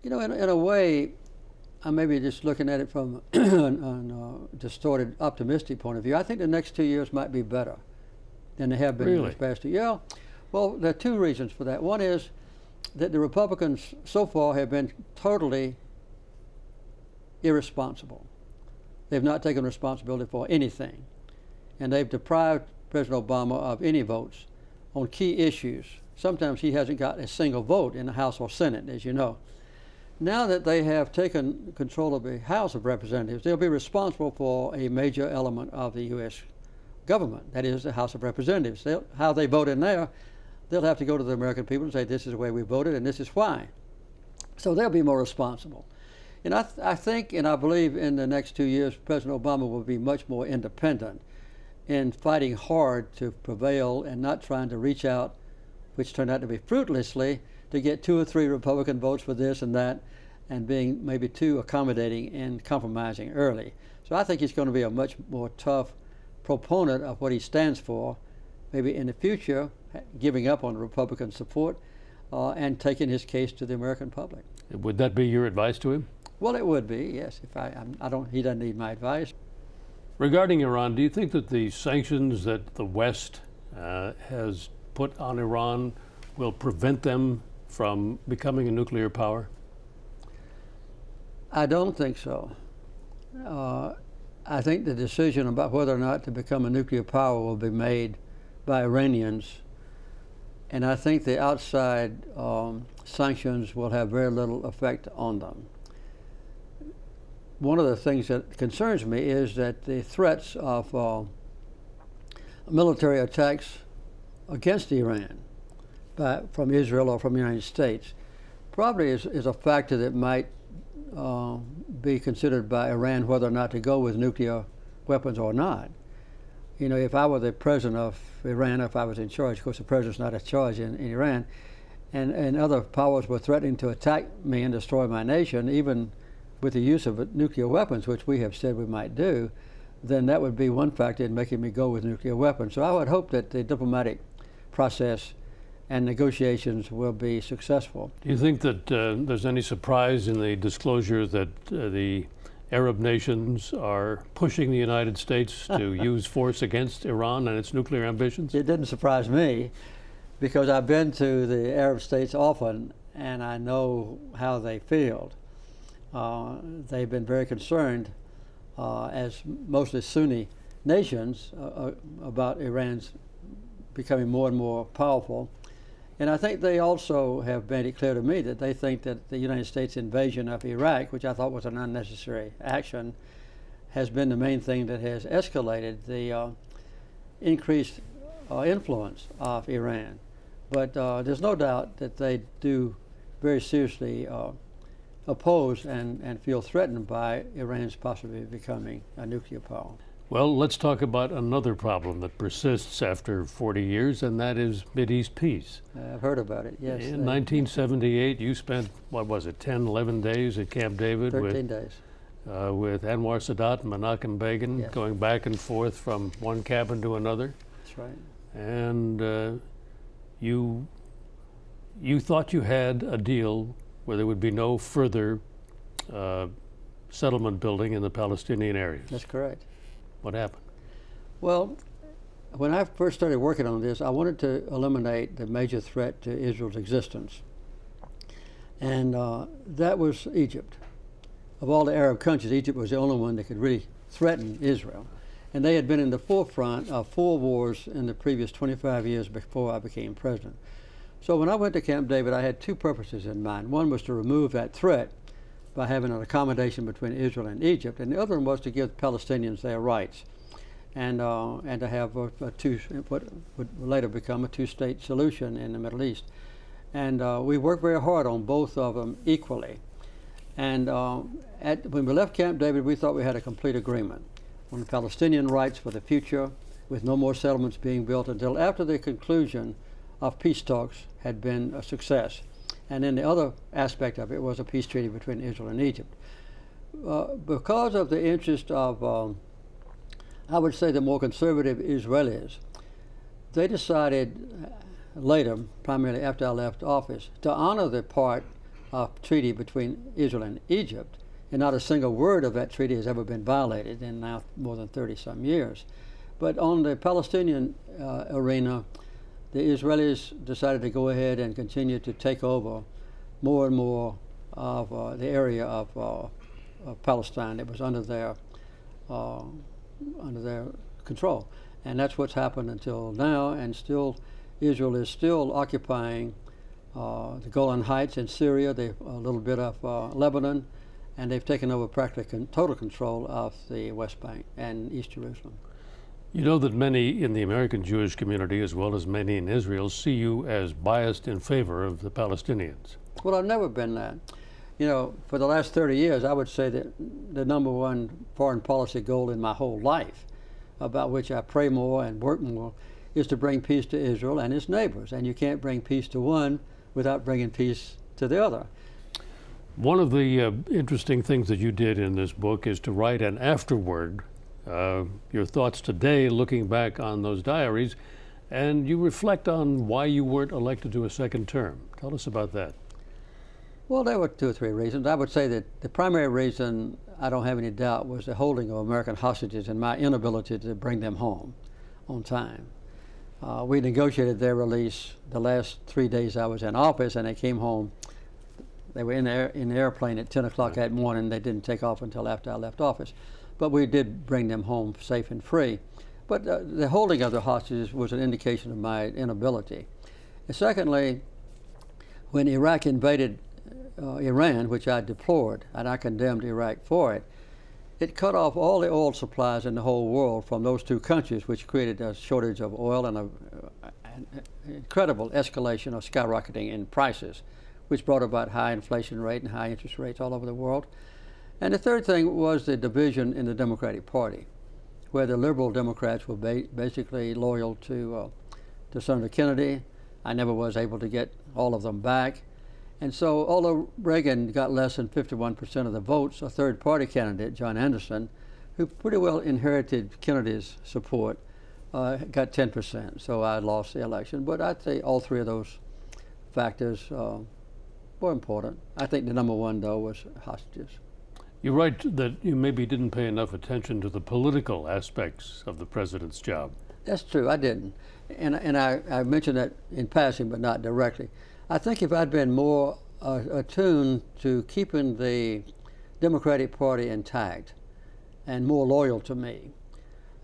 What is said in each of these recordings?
In a way, I may be just looking at it from a distorted, optimistic point of view. I think the next 2 years might be better than they have been in Really? this past year. Yeah. Well, there are two reasons for that. One is that the Republicans so far have been totally irresponsible. They've not taken responsibility for anything. And they've deprived President Obama of any votes on key issues. Sometimes he hasn't got a single vote in the House or Senate, as you know. Now that they have taken control of the House of Representatives, they'll be responsible for a major element of the U.S. government, that is the House of Representatives. How they vote in there, they'll have to go to the American people and say, this is the way we voted and this is why. So they'll be more responsible. And I think and I believe in the next 2 years, President Obama will be much more independent in fighting hard to prevail and not trying to reach out, which turned out to be fruitlessly, to get 2 or 3 Republican votes for this and that, and being maybe too accommodating and compromising early. So I think he's going to be a much more tough proponent of what he stands for, maybe in the future, giving up on Republican support and taking his case to the American public. Would that be your advice to him? Well, it would be, yes. He doesn't need my advice. Regarding Iran, do you think that the sanctions that the West has put on Iran will prevent them from becoming a nuclear power? I don't think so. I think the decision about whether or not to become a nuclear power will be made by Iranians, and I think the outside sanctions will have very little effect on them. One of the things that concerns me is that the threats of military attacks against Iran from Israel or from the United States probably is a factor that might be considered by Iran whether or not to go with nuclear weapons or not. If I were the president of Iran, if I was in charge, of course the president's not in charge in Iran, and other powers were threatening to attack me and destroy my nation, even with the use of nuclear weapons, which we have said we might do, then that would be one factor in making me go with nuclear weapons. So I would hope that the diplomatic process and negotiations will be successful. Do you think that there's any surprise in the disclosure that the Arab nations are pushing the United States to use force against Iran and its nuclear ambitions? It didn't surprise me because I've been to the Arab states often and I know how they feel. They've been very concerned, as mostly Sunni nations, about Iran's becoming more and more powerful. And I think they also have made it clear to me that they think that the United States invasion of Iraq, which I thought was an unnecessary action, has been the main thing that has escalated the increased influence of Iran. But there's no doubt that they do very seriously oppose and feel threatened by Iran's possibly becoming a nuclear power. Well, let's talk about another problem that persists after 40 years, and that is Mideast peace. I've heard about it, yes. In 1978, you spent, 10, 11 days at Camp David 13 days. With Anwar Sadat and Menachem Begin, Yes. going back and forth from one cabin to another. That's right. And you thought you had a deal where there would be no further settlement building in the Palestinian areas. That's correct. What happened? Well, when I first started working on this, I wanted to eliminate the major threat to Israel's existence. And that was Egypt. Of all the Arab countries, Egypt was the only one that could really threaten Israel. And they had been in the forefront of 4 wars in the previous 25 years before I became president. So when I went to Camp David, I had 2 purposes in mind. One was to remove that threat by having an accommodation between Israel and Egypt, and the other one was to give Palestinians their rights, and to have what would later become a 2-state solution in the Middle East. And we worked very hard on both of them equally. And when we left Camp David, we thought we had a complete agreement on Palestinian rights for the future, with no more settlements being built until after the conclusion of peace talks had been a success. And then the other aspect of it was a peace treaty between Israel and Egypt. Because of the interest of, I would say, the more conservative Israelis, they decided later, primarily after I left office, to honor the part treaty between Israel and Egypt, and not a single word of that treaty has ever been violated in now more than 30-some years. But on the Palestinian arena, the Israelis decided to go ahead and continue to take over more and more of the area of Palestine that was under their control. And that's what's happened until now, and still Israel is still occupying the Golan Heights in Syria, a little bit of Lebanon, and they've taken over practically total control of the West Bank and East Jerusalem. You know that many in the American Jewish community, as well as many in Israel, see you as biased in favor of the Palestinians. Well, I've never been that. You know, for the last 30 years, I would say that the number one foreign policy goal in my whole life, about which I pray more and work more, is to bring peace to Israel and its neighbors. And you can't bring peace to one without bringing peace to the other. One of the interesting things that you did in this book is to write an afterword, your thoughts today looking back on those diaries, and you reflect on why you weren't elected to a second term. Tell us about that. Well, there were 2 or 3 reasons. I would say that the primary reason, I don't have any doubt, was the holding of American hostages and my inability to bring them home on time. We negotiated their release the last 3 days I was in office, and they came home. They were in the airplane at 10 o'clock that morning. They didn't take off until after I left office. But we did bring them home safe and free. But the holding of the hostages was an indication of my inability. And secondly, when Iraq invaded Iran, which I deplored, and I condemned Iraq for it, it cut off all the oil supplies in the whole world from those 2 countries, which created a shortage of oil and an incredible escalation of skyrocketing in prices, which brought about high inflation rate and high interest rates all over the world. And the third thing was the division in the Democratic Party, where the liberal Democrats were basically loyal to Senator Kennedy. I never was able to get all of them back. And so although Reagan got less than 51% of the votes, a third-party candidate, John Anderson, who pretty well inherited Kennedy's support, got 10%. So I lost the election. But I'd say all 3 of those factors were important. I think the number one, though, was hostages. You write that you maybe didn't pay enough attention to the political aspects of the president's job. That's true, I didn't. And I mentioned that in passing, but not directly. I think if I'd been more attuned to keeping the Democratic Party intact and more loyal to me,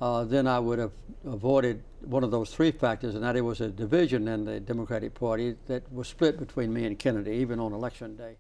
then I would have avoided one of those 3 factors, and that it was a division in the Democratic Party that was split between me and Kennedy, even on election day.